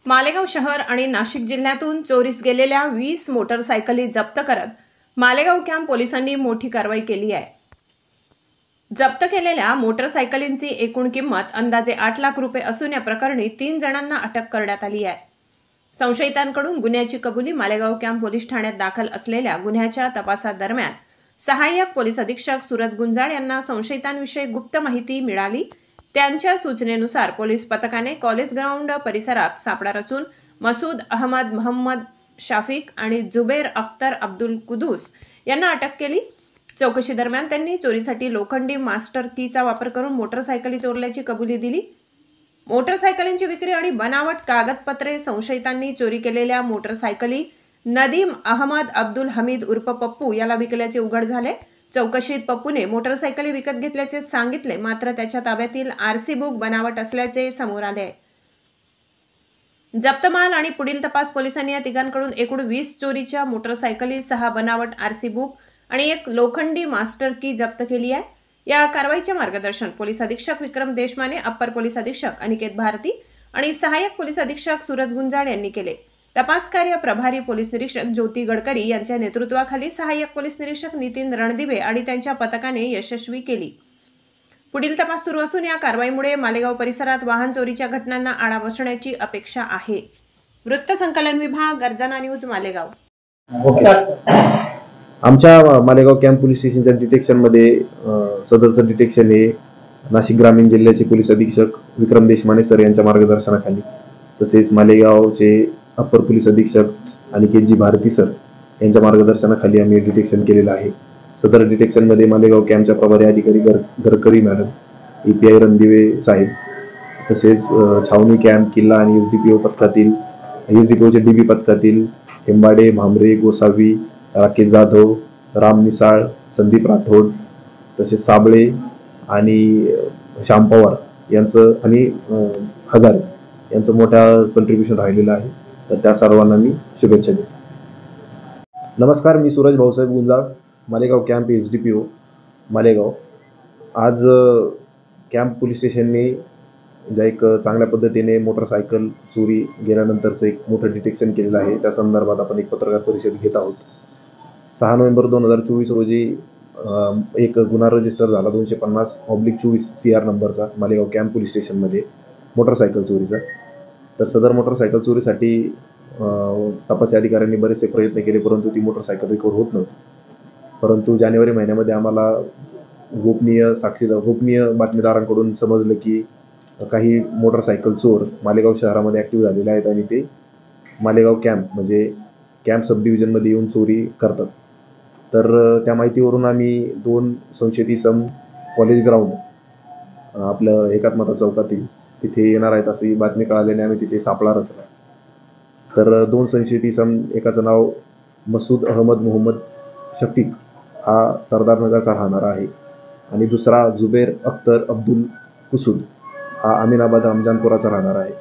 मालेगाव शहर आणि नाशिक जिल्ह्यातून चोरीस गेलेल्या 20 मोटरसायकली जप्त करत मालेगाव कॅम्प पोलिसांनी मोठी कारवाई केली आहे। जप्त केलेल्या मोटरसायकलींची एकूण किंमत अंदाजे 8 लाख रुपये असून या प्रकरणी 3 जणांना अटक करण्यात आली आहे। संशयितांकडून गुन्ह्याची कबुली मालेगाव कॅम्प पोलीस ठाण्यात दाखल असलेल्या गुन्ह्याच्या तपासादरम्यान सहाय्यक पोलीस अधीक्षक सूरज गुंजाळ यांना संशयितांविषयी गुप्त माहिती मिळाली। त्यांच्या सूचनेनुसार पोलीस पथकाने कॉलेज ग्राउंड परिसरात सापळा रचून मसूद अहमद मोहम्मद शाफिक आणि जुबेर अख्तर अब्दुल कुदूस यांना अटक केली। चौकशी दरम्यान त्यांनी चोरीसाठी लोखंडी मास्टर कीचा वापर करून मोटरसायकली चोरल्याची कबुली दिली। मोटरसायकलींची विक्री आणि बनावट कागदपत्रे संशयितांनी चोरी केलेल्या मोटरसायकली नदीम अहमद अब्दुल हमीद उर्फ पप्पू याला विकल्याचे उघड झाले। चौकशीत पप्पूने मोटरसायकली विकत घेतल्याचे सांगितले, मात्र त्याच्या ताब्यातील आरसी बुक बनावट असल्याचे समोर आले। जप्त माल आणि पुढील तपास पोलिसांनी या तिघांकडून एकूण 20 चोरीच्या मोटरसायकली, 6 बनावट आरसी बुक आणि 1 लोखंडी मास्टर की जप्त केली आहे। या कारवाईचे मार्गदर्शन पोलीस अधीक्षक विक्रम देशमाने, अप्पर पोलीस अधीक्षक अनिकेत भारती आणि सहाय्यक पोलीस अधीक्षक सूरज गुंजाळ यांनी केले। तपास कार्य प्रभारी पोलीस निरीक्षक ज्योती गडकरी यांच्या नेतृत्वाखाली सहाय्यक पोलीस निरीक्षक नितीन रणदिवे आणि त्यांच्या पथकाने यशस्वी केली। पुढील तपास सुरू असून या कारवाईमुळे मालेगाव परिसरात वाहन चोरीच्या घटनांना आळा बसण्याची अपेक्षा आहे। वृत्त संकलन विभाग, गर्जना न्यूज, मालेगाव। आमच्या मालेगाव कॅम्प पोलीस स्टेशनच्या डिटेक्शन मध्ये सदरचं डिटेक्शन हे नाशिक ग्रामीण जिल्ह्याचे पोलीस अधीक्षक विक्रम देशमाने सर यांच्या मार्गदर्शनाखाली, तसेच मालेगावचे अप्पर पोलीस अधीक्षक अनिकेतजी भारती सर यांच्या मार्गदर्शनाखाली आम्ही डिटेक्शन केलेलं आहे। सदर डिटेक्शन मध्ये मालेगाव कॅम्पच्या प्रभारी अधिकारी गडकरी मॅडम, EPI रणदिवे साहेब, तसेच छावणी कॅम्प, किल्ला आणि SDPO पथकातील SDPOचे DB पथकातील हेंबाडे, भामरे, गोसावी, राकेश जाधव, राम निसाळ, संदीप राठोड, तसेच साबळे आणि श्याम पवार यांचं आणि हजारे यांचं मोठ्या कॉन्ट्रीब्युशन राहिलेलं आहे। तर त्या सर्वांना मी शुभेच्छा देतो। नमस्कार, मी सूरज भाऊसाहेब गुंजाळ, मालेगाव कॅम्प SDPO मालेगाव। आज कॅम्प पोलीस स्टेशनने ज्या एक चांगल्या पद्धतीने मोटरसायकल चोरी गेल्यानंतरचं एक मोठं डिटेक्शन केलेलं आहे, त्या संदर्भात आपण एक पत्रकार परिषद घेत आहोत। 6 नोव्हेंबर 2024 रोजी एक गुन्हा रजिस्टर झाला 250/24 CR नंबरचा मालेगाव कॅम्प पोलीस स्टेशनमध्ये मोटरसायकल चोरीचा। तर सदर मोटरसायकल चोरीसाठी तपासी अधिकाऱ्यांनी बरेचसे प्रयत्न केले, परंतु ती मोटरसायकल रिकवर होत नव्हती। परंतु जानेवारी महिन्यामध्ये आम्हाला गोपनीय बातमीदारांकडून समजलं की काही मोटरसायकल चोर मालेगाव शहरामध्ये ॲक्टिव्ह झालेले आहेत आणि ते मालेगाव कॅम्प म्हणजे कॅम्प सब डिव्हिजनमध्ये येऊन चोरी करतात। तर त्या माहितीवरून आम्ही 2 संशयित इसम कॉलेज ग्राउंड आपलं एकात्मता चौकातील तिथे येणार आहेत अशी बातमी कळाल्याने आम्ही तिथे सापळा रचला। तर 2 संशयित इसम, एकाचं नाव मसूद अहमद मोहम्मद शफीक हा सरदारनगरचा राहणारा आहे आणि दुसरा जुबेर अख्तर अब्दुल कुसूद हा अमीनाबाद रमजानपुराचा राहणार आहे।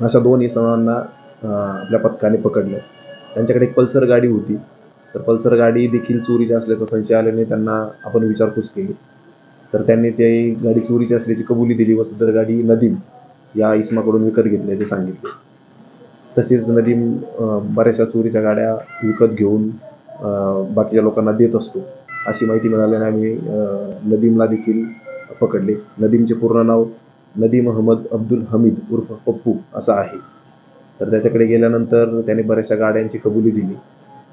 अशा 2 इसमांना आपल्या पथकाने पकडलं। त्यांच्याकडे एक पल्सर गाडी होती, तर पल्सर गाडी देखील चोरीची असल्याचा संशय आल्याने त्यांना आपण विचारपूस केली। तर त्यांनी ती गाडी चोरीची असल्याची कबुली दिली व सदर गाडी नदीम या इसमाकडून विकत घेतल्याचे सांगितले। तसेच नदीम बऱ्याचशा चोरीच्या गाड्या विकत घेऊन बाकीच्या लोकांना देत असतो अशी माहिती मिळाल्याने आम्ही नदीमला देखील पकडले। नदीमचे पूर्ण नाव नदीम अहमद अब्दुल हमीद उर्फ पप्पू असं आहे। तर त्याच्याकडे गेल्यानंतर त्याने बऱ्याचशा गाड्यांची कबुली दिली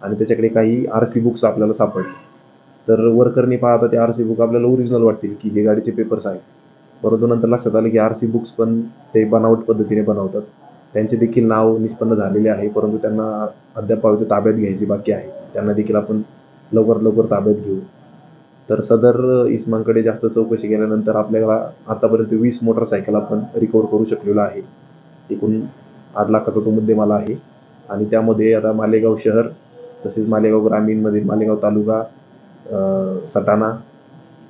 आणि त्याच्याकडे काही RC बुक्स आपल्याला सापडले। तर वर्करनी पाहता ते RC बुक आपल्याला ओरिजिनल वाटतील की हे गाडीचे पेपर्स आहेत, परंतु नंतर लक्षात आलं की RC बुक्स पण ते बनावट पद्धतीने बनवतात। त्यांचे देखील नाव निष्पन्न झालेले आहे, परंतु त्यांना अद्याप ताब्यात घ्यायची बाकी आहे। त्यांना देखील आपण लवकर ताब्यात घेऊ। तर सदर इसमांकडे जास्त चौकशी केल्यानंतर आपल्याला आतापर्यंत 20 मोटरसायकल आपण रिकवर करू शकलेलो आहे। एकूण 8 लाखाचा तो मुद्देमाल आहे आणि त्यामध्ये आता मालेगाव शहर, तसेच मालेगाव ग्रामीणमधील मालेगाव तालुका, सटाणा,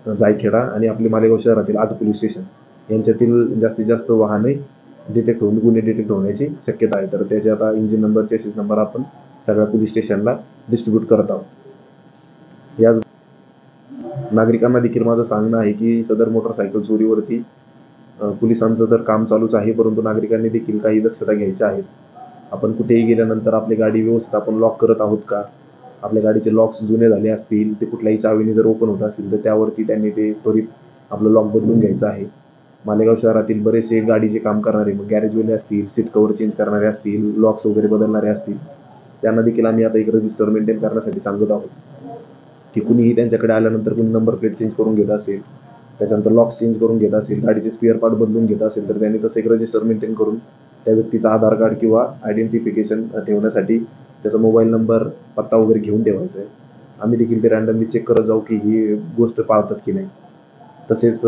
जायखेडा आणि आपले मालेगाव शहरातील 8 पोलीस स्टेशन यांच्यातील जास्तीत जास्त वाहने गुन्हे डिटेक्ट होण्याची शक्यता आहे। तर त्याचे आता इंजिन नंबर, चेसिस नंबर आपण सगळ्या पोलीस स्टेशनला डिस्ट्रीब्यूट करत आहोत। या नागरिकांना देखील माझं सांगणं आहे की सदर मोटरसायकल चोरीवरती पोलिसांचं तर काम चालूच आहे, परंतु नागरिकांनी देखील काही दक्षता घ्यायच्या आहेत. आपण कुठेही गेल्यानंतर आपली गाडी व्यवस्थित आपण लॉक करत आहोत का? आपल्या गाडीचे लॉक्स जुने झाले असतील, ते कुठल्याही चावीने जर ओपन होत असतील, तर त्यावरती त्यांनी ते त्वरित आपलं लॉक बदलून घ्यायचं आहे. मालेगाव शहरातील बरेचसे गाडीचे काम करणारे, मग गॅरेजवाले असतील, सीट कव्हर चेंज करणारे असतील, लॉक्स वगैरे बदलणारे असतील, त्यांना देखील आम्ही आता एक रजिस्टर मेंटेन करण्यासाठी सांगत आहोत, की कुणीही त्यांच्याकडे आल्यानंतर कुणी नंबर प्लेट चेंज करून घेत असेल, त्याच्यानंतर लॉक्स चेंज करून घेत असेल, गाडीचे स्पेअर पार्ट बदलून घेत असेल, तर त्यांनी तसं एक रजिस्टर मेंटेन करून त्या व्यक्तीचा आधार कार्ड किंवा आयडेंटिफिकेशन ठेवण्यासाठी त्याचा मोबाईल नंबर, पत्ता वगैरे घेऊन ठेवायचा आहे. आम्ही देखील ते रँडमली चेक करत जाऊ, की ही गोष्ट पाळतात की नाही. तसेच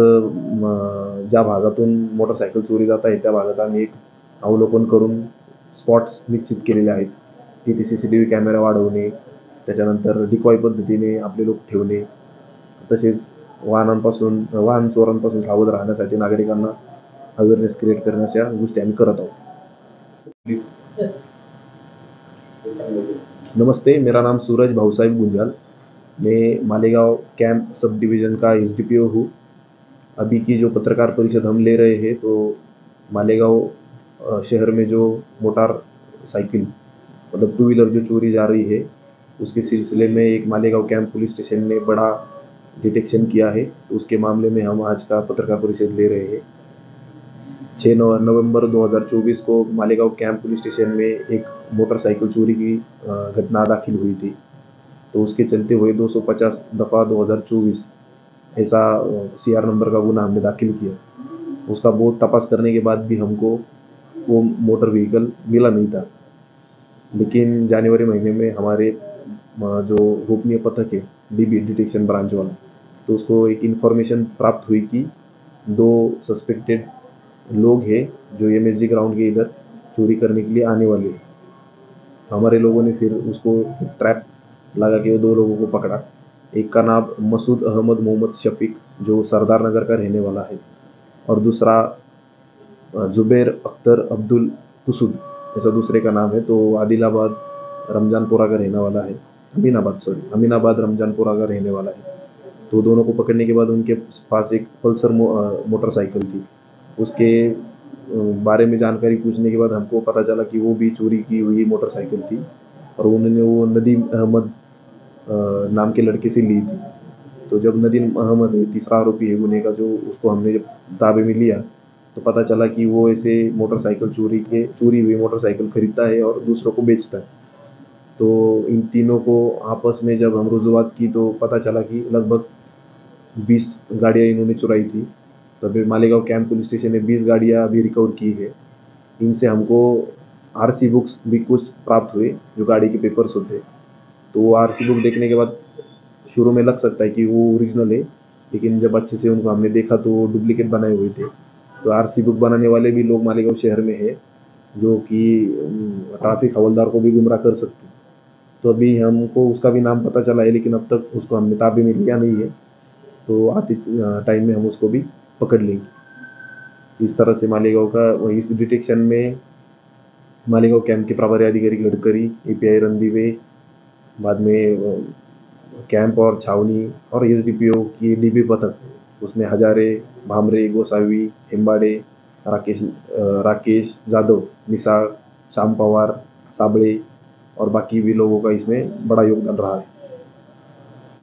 ज्या भागातून मोटरसायकल चोरी जात आहे, त्या भागाचं आम्ही एक अवलोकन करून स्पॉट्स निश्चित केलेले आहेत. तिथे CCTV कॅमेरा वाढवणे, त्याच्यानंतर डिकॉय पद्धतीने आपले लोक ठेवणे, तसेच वाहन चोरांपासून सावध राहण्यासाठी नागरिकांना अवेअरनेस क्रिएट करणे, अशा गोष्टी आम्ही करत आहोत. नमस्ते, मेरा नाम सूरज भाऊसाहेब गुंजाल। मैं मालेगांव कैंप सब डिवीज़न का SDPO हूँ। अभी की जो पत्रकार परिषद हम ले रहे हैं, तो मालेगांव शहर में जो मोटर साइकिल मतलब टू व्हीलर जो चोरी जा रही है, उसके सिलसिले में एक मालेगांव कैंप पुलिस स्टेशन ने बड़ा डिटेक्शन किया है। तो उसके मामले में हम आज का पत्रकार परिषद ले रहे हैं। 6 नवंबर 2024 को मालेगांव कैंप पुलिस स्टेशन में एक मोटरसाइकिल चोरी की घटना दाखिल हुई थी। तो उसके चलते हुए 250 दफ़ा 2024 ऐसा CR नंबर का गुना हमने दाखिल किया। उसका बहुत तपास करने के बाद भी हमको वो मोटर व्हीकल मिला नहीं था। लेकिन जनवरी महीने में हमारे जो गोपनीय पथक है, DB डिटेक्शन ब्रांच वाला, तो उसको एक इन्फॉर्मेशन प्राप्त हुई कि 2 सस्पेक्टेड लोग हैं जो MSG ग्राउंड के इधर चोरी करने के लिए आने वाले हैं। हमारे लोगों ने फिर उसको ट्रैप लगा के वो 2 लोगों को पकड़ा। एक का नाम मसूद अहमद मोहम्मद शफीक, जो सरदार नगर का रहने वाला है, और दूसरा जुबैर अख्तर अब्दुल कुसुद, ऐसा दूसरे का नाम है। तो आदिलाबाद रमजानपुरा का रहने वाला है, अमीनाबाद रमजानपुरा का रहने वाला है। तो दोनों को पकड़ने के बाद उनके पास एक पल्सर मोटरसाइकिल थी। उसके बारे में जानकारी पूछने के बाद हमको पता चला कि वो भी चोरी की हुई मोटरसाइकिल थी, और उन्होंने वो नदीम अहमद नाम के लड़के से ली थी। तो जब नदीम अहमद है, तीसरा आरोपी है गुने का, जो उसको हमने जब ताबे में लिया, तो पता चला कि वो ऐसे मोटरसाइकिल चोरी हुई मोटरसाइकिल खरीदता है और दूसरों को बेचता है। तो इन तीनों को आपस में जब हम रुजुआत की, तो पता चला कि लगभग 20 गाड़ियाँ इन्होंने चुराई थी। तो अभी मालेगांव कैंप पुलिस स्टेशन ने 20 गाड़ियाँ अभी रिकवर की है। इनसे हमको RC बुक्स भी कुछ प्राप्त हुए, जो गाड़ी के पेपर्स होते हैं। तो वो RC बुक देखने के बाद शुरू में लग सकता है कि वो ओरिजिनल है, लेकिन जब अच्छे से उनको हमने देखा तो वो डुप्लीकेट बनाए हुए थे। तो RC बुक बनाने वाले भी लोग मालेगांव शहर में है, जो कि ट्रैफिक हवलदार को भी गुमराह कर सकते हैं। तो अभी हमको उसका भी नाम पता चला है, लेकिन अब तक उसको हमने ताबे में लिया नहीं है। तो आते टाइम में हम उसको भी पकड़ लेंगे। इस तरह से मालेगांव का इस डिटेक्शन में मालेगांव कैंप के प्रभारी अधिकारी गडकरी, API रणदीवे, बाद में कैंप और छावनी और SDPO की DB पथक, उसमें हजारे, भामरे, गोसावी, हेम्बाड़े, राकेश जाधव, निसाळ, श्याम पवार, साबळे और बाकी भी लोगों का इसमें बड़ा योगदान रहा है।